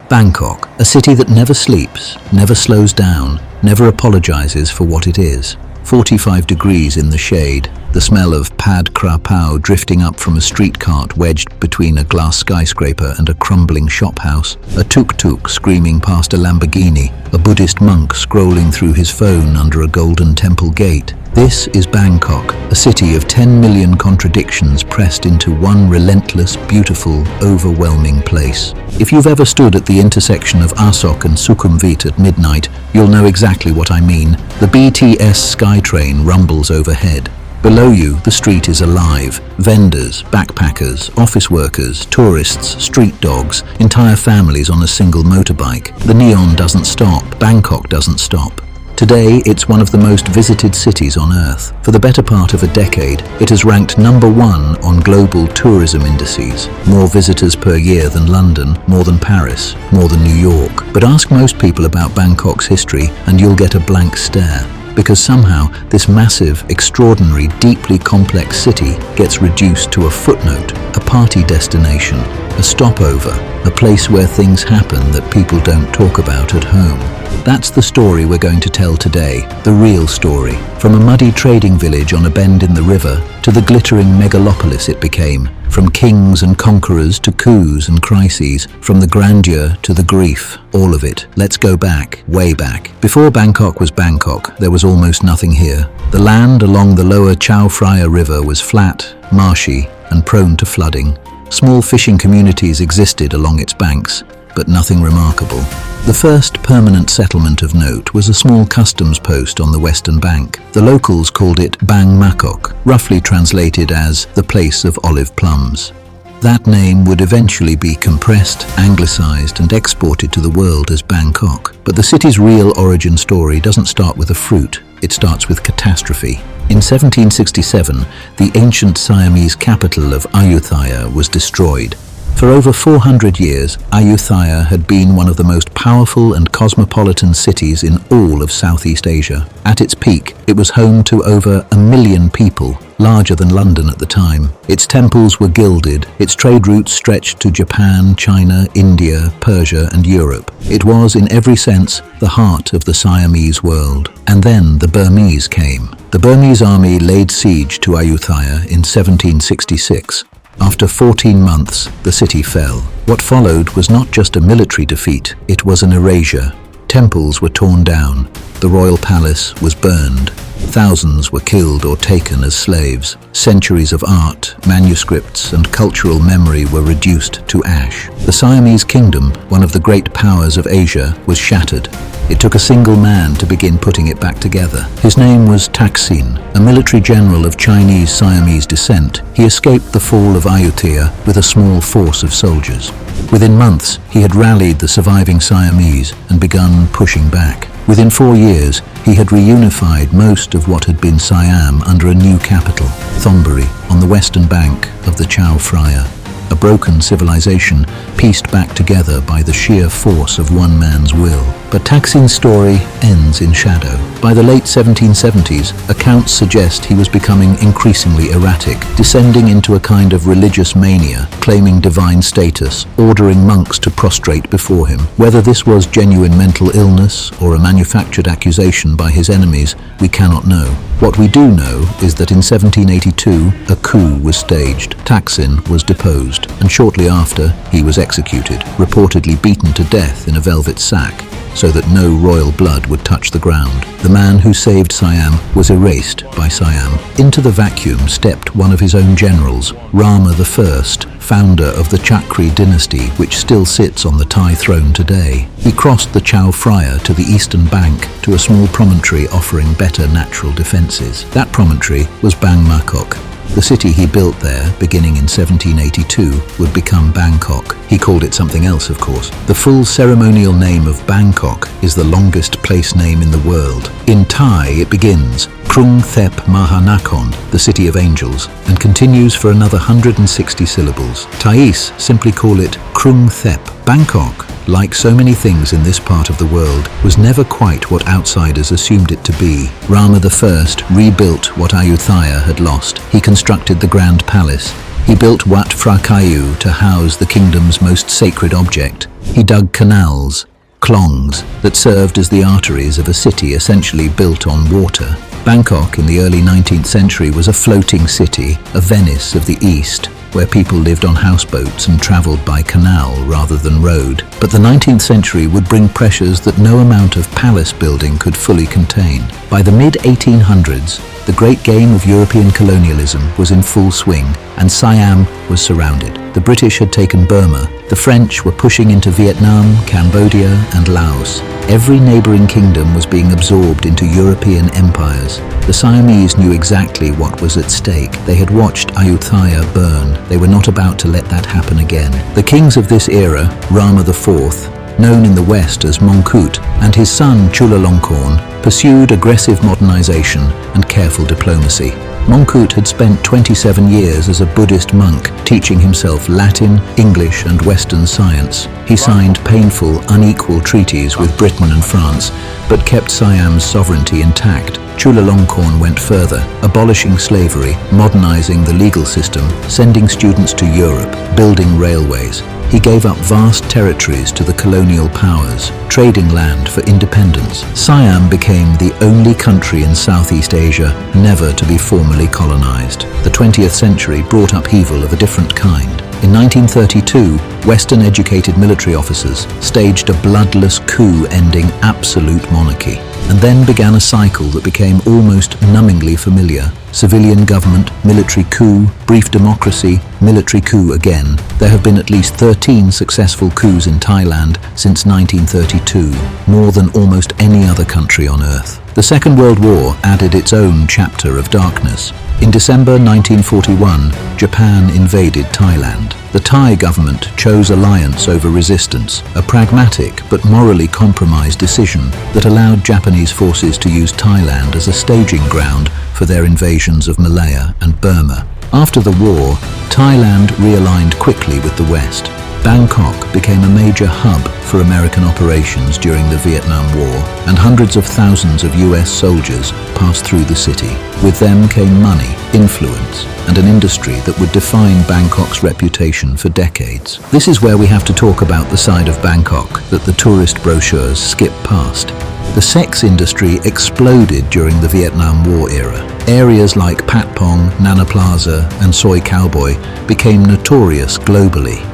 Bangkok, a city that never sleeps, never slows down, never apologizes for what it is. 45 degrees in the shade, the smell of pad kra pao drifting up from a street cart wedged between a glass skyscraper and a crumbling shop house, a tuk-tuk screaming past a Lamborghini, a Buddhist monk scrolling through his phone under a golden temple gate. This is Bangkok, a city of 10 million contradictions pressed into one relentless, beautiful, overwhelming place. If you've ever stood at the intersection of Asok and Sukhumvit at midnight, you'll know exactly what I mean. The BTS SkyTrain rumbles overhead. Below you, the street is alive. Vendors, backpackers, office workers, tourists, street dogs, entire families on a single motorbike. The neon doesn't stop. Bangkok doesn't stop. Today, it's one of the most visited cities on Earth. For the better part of a decade, it has ranked #1 on global tourism indices. More visitors per year than London, more than Paris, more than New York. But ask most people about Bangkok's history and you'll get a blank stare. Because somehow, this massive, extraordinary, deeply complex city gets reduced to a footnote, a party destination, a stopover, a place where things happen that people don't talk about at home. That's the story we're going to tell today, the real story. From a muddy trading village on a bend in the river to the glittering megalopolis it became, from kings and conquerors to coups and crises, from the grandeur to the grief, all of it. Let's go back, way back. Before Bangkok was Bangkok, there was almost nothing here. The land along the lower Chao Phraya River was flat, marshy, and prone to flooding. Small fishing communities existed along its banks, but nothing remarkable. The first permanent settlement of note was a small customs post on the western bank. The locals called it Bang Makok, roughly translated as the place of olive plums. That name would eventually be compressed, anglicized, and exported to the world as Bangkok. But the city's real origin story doesn't start with a fruit, it starts with catastrophe. In 1767, the ancient Siamese capital of Ayutthaya was destroyed. For over 400 years, Ayutthaya had been one of the most powerful and cosmopolitan cities in all of Southeast Asia. At its peak, it was home to over 1 million people, larger than London at the time. Its temples were gilded, its trade routes stretched to Japan, China, India, Persia, and Europe. It was, in every sense, the heart of the Siamese world. And then the Burmese came. The Burmese army laid siege to Ayutthaya in 1766. After 14 months, the city fell. What followed was not just a military defeat, it was an erasure. Temples were torn down, the royal palace was burned, thousands were killed or taken as slaves. Centuries of art, manuscripts, and cultural memory were reduced to ash. The Siamese kingdom, one of the great powers of Asia, was shattered. It took a single man to begin putting it back together. His name was Thaksin, a military general of Chinese Siamese descent. He escaped the fall of Ayutthaya with a small force of soldiers. Within months, he had rallied the surviving Siamese and begun pushing back. Within 4 years, he had reunified most of what had been Siam under a new capital, Thonburi, on the western bank of the Chao Phraya. A broken civilization pieced back together by the sheer force of one man's will. But Thaksin's story ends in shadow. By the late 1770s, accounts suggest he was becoming increasingly erratic, descending into a kind of religious mania, claiming divine status, ordering monks to prostrate before him. Whether this was genuine mental illness or a manufactured accusation by his enemies, we cannot know. What we do know is that in 1782, a coup was staged. Thaksin was deposed, and shortly after, he was executed, reportedly beaten to death in a velvet sack, so that no royal blood would touch the ground. The man who saved Siam was erased by Siam. Into the vacuum stepped one of his own generals, Rama I, founder of the Chakri dynasty, which still sits on the Thai throne today. He crossed the Chao Phraya to the eastern bank to a small promontory offering better natural defenses. That promontory was Bang Makok. The city he built there, beginning in 1782, would become Bangkok. He called it something else, of course. The full ceremonial name of Bangkok is the longest place name in the world. In Thai, it begins Krung Thep Mahanakon, the City of Angels, and continues for another 160 syllables. Thais simply call it Krung Thep. Bangkok, like so many things in this part of the world, was never quite what outsiders assumed it to be. Rama I rebuilt what Ayutthaya had lost. He constructed the Grand Palace. He built Wat Phra Kayu to house the kingdom's most sacred object. He dug canals, klongs, that served as the arteries of a city essentially built on water. Bangkok in the early 19th century was a floating city, a Venice of the East, where people lived on houseboats and travelled by canal rather than road. But the 19th century would bring pressures that no amount of palace building could fully contain. By the mid-1800s, the great game of European colonialism was in full swing, and Siam was surrounded. The British had taken Burma, the French were pushing into Vietnam, Cambodia and Laos. Every neighbouring kingdom was being absorbed into European empires. The Siamese knew exactly what was at stake. They had watched Ayutthaya burn. They were not about to let that happen again. The kings of this era, Rama IV, known in the West as Mongkut, and his son Chulalongkorn, pursued aggressive modernization and careful diplomacy. Mongkut had spent 27 years as a Buddhist monk, teaching himself Latin, English and Western science. He signed painful, unequal treaties with Britain and France, but kept Siam's sovereignty intact. Chulalongkorn went further, abolishing slavery, modernizing the legal system, sending students to Europe, building railways. He gave up vast territories to the colonial powers, trading land for independence. Siam became the only country in Southeast Asia never to be formally colonized. The 20th century brought upheaval of a different kind. In 1932, Western-educated military officers staged a bloodless coup ending absolute monarchy. And then began a cycle that became almost numbingly familiar. Civilian government, military coup, brief democracy, military coup again. There have been at least 13 successful coups in Thailand since 1932, more than almost any other country on earth. The Second World War added its own chapter of darkness. In December 1941, Japan invaded Thailand. The Thai government chose alliance over resistance, a pragmatic but morally compromised decision that allowed Japanese forces to use Thailand as a staging ground for their invasions of Malaya and Burma. After the war, Thailand realigned quickly with the West. Bangkok became a major hub for American operations during the Vietnam War, and hundreds of thousands of US soldiers passed through the city. With them came money, influence, and an industry that would define Bangkok's reputation for decades. This is where we have to talk about the side of Bangkok that the tourist brochures skip past. The sex industry exploded during the Vietnam War era. Areas like Pat Pong, Nana Plaza, and Soi Cowboy became notorious globally.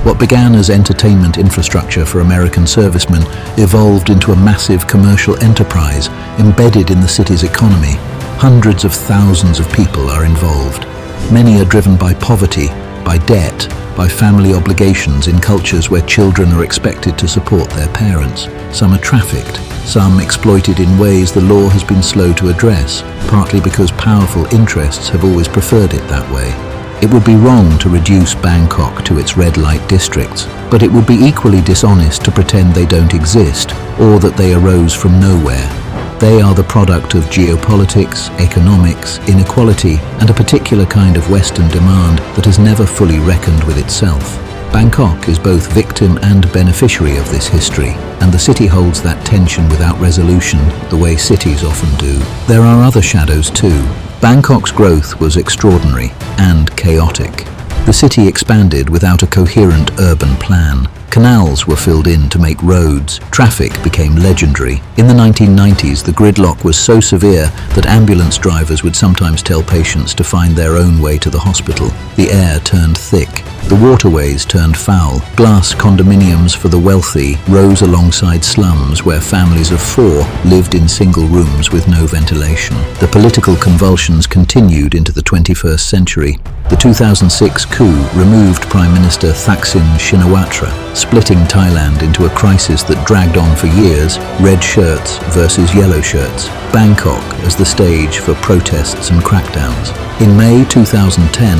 What began as entertainment infrastructure for American servicemen evolved into a massive commercial enterprise embedded in the city's economy. Hundreds of thousands of people are involved. Many are driven by poverty, by debt, by family obligations in cultures where children are expected to support their parents. Some are trafficked, some exploited in ways the law has been slow to address, partly because powerful interests have always preferred it that way. It would be wrong to reduce Bangkok to its red light districts, but it would be equally dishonest to pretend they don't exist or that they arose from nowhere. They are the product of geopolitics, economics, inequality, and a particular kind of Western demand that has never fully reckoned with itself. Bangkok is both victim and beneficiary of this history, and the city holds that tension without resolution, the way cities often do. There are other shadows too. Bangkok's growth was extraordinary and chaotic. The city expanded without a coherent urban plan. Canals were filled in to make roads. Traffic became legendary. In the 1990s, the gridlock was so severe that ambulance drivers would sometimes tell patients to find their own way to the hospital. The air turned thick. The waterways turned foul. Glass condominiums for the wealthy rose alongside slums where families of 4 lived in single rooms with no ventilation. The political convulsions continued into the 21st century. The 2006 coup removed Prime Minister Thaksin Shinawatra, splitting Thailand into a crisis that dragged on for years, red shirts versus yellow shirts. Bangkok as the stage for protests and crackdowns. In May 2010,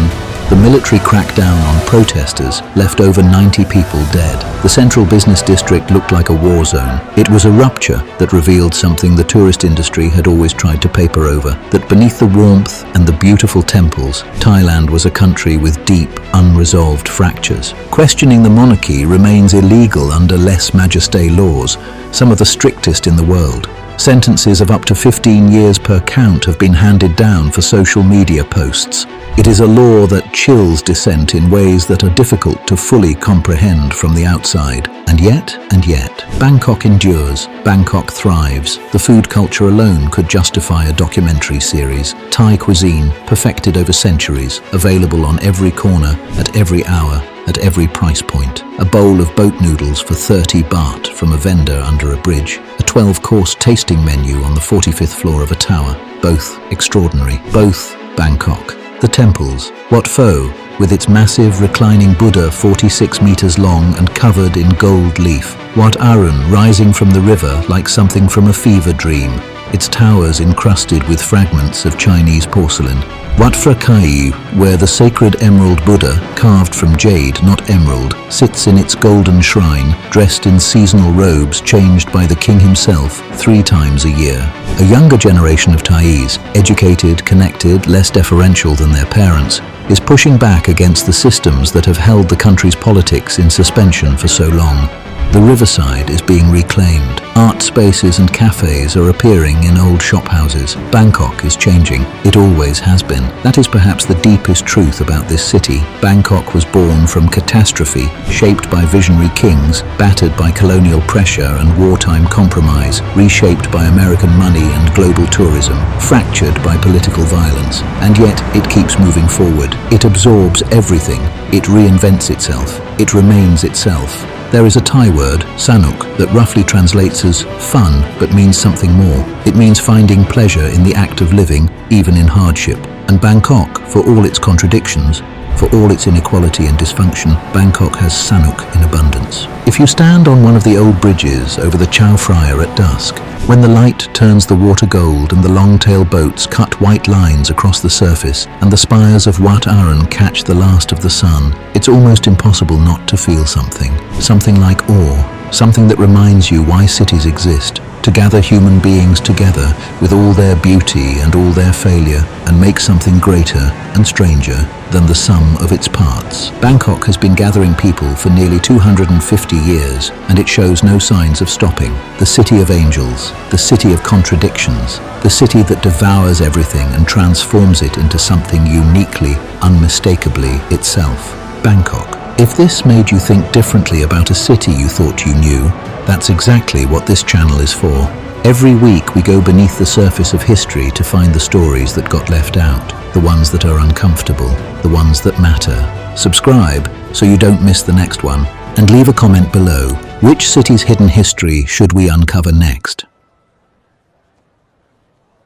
the military crackdown on protesters left over 90 people dead. The central business district looked like a war zone. It was a rupture that revealed something the tourist industry had always tried to paper over, that beneath the warmth and the beautiful temples, Thailand was a country with deep, unresolved fractures. Questioning the monarchy remains illegal under lèse majesté laws, some of the strictest in the world. Sentences of up to 15 years per count have been handed down for social media posts. It is a law that chills dissent in ways that are difficult to fully comprehend from the outside. And yet, Bangkok endures. Bangkok thrives. The food culture alone could justify a documentary series. Thai cuisine, perfected over centuries, available on every corner, at every hour, at every price point. A bowl of boat noodles for 30 baht from a vendor under a bridge. A 12-course tasting menu on the 45th floor of a tower. Both extraordinary. Both Bangkok. The temples. Wat Pho, with its massive reclining Buddha 46 meters long and covered in gold leaf. Wat Arun rising from the river like something from a fever dream, its towers encrusted with fragments of Chinese porcelain. Wat Phra Kayu, where the sacred emerald Buddha, carved from jade, not emerald, sits in its golden shrine, dressed in seasonal robes changed by the king himself 3 times a year. A younger generation of Thais, educated, connected, less deferential than their parents, is pushing back against the systems that have held the country's politics in suspension for so long. The riverside is being reclaimed. Art spaces and cafes are appearing in old shophouses. Bangkok is changing. It always has been. That is perhaps the deepest truth about this city. Bangkok was born from catastrophe, shaped by visionary kings, battered by colonial pressure and wartime compromise, reshaped by American money and global tourism, fractured by political violence. And yet, it keeps moving forward. It absorbs everything. It reinvents itself. It remains itself. There is a Thai word, sanuk, that roughly translates as fun, but means something more. It means finding pleasure in the act of living, even in hardship. And Bangkok, for all its contradictions, for all its inequality and dysfunction, Bangkok has sanuk in abundance. If you stand on one of the old bridges over the Chao Phraya at dusk, when the light turns the water gold and the long-tail boats cut white lines across the surface and the spires of Wat Arun catch the last of the sun, it's almost impossible not to feel something. Something like awe, something that reminds you why cities exist, to gather human beings together with all their beauty and all their failure and make something greater and stranger than the sum of its parts. Bangkok has been gathering people for nearly 250 years, and it shows no signs of stopping. The city of angels, the city of contradictions, the city that devours everything and transforms it into something uniquely, unmistakably itself. Bangkok. If this made you think differently about a city you thought you knew, that's exactly what this channel is for. Every week we go beneath the surface of history to find the stories that got left out, the ones that are uncomfortable, the ones that matter. Subscribe so you don't miss the next one, and leave a comment below. Which city's hidden history should we uncover next?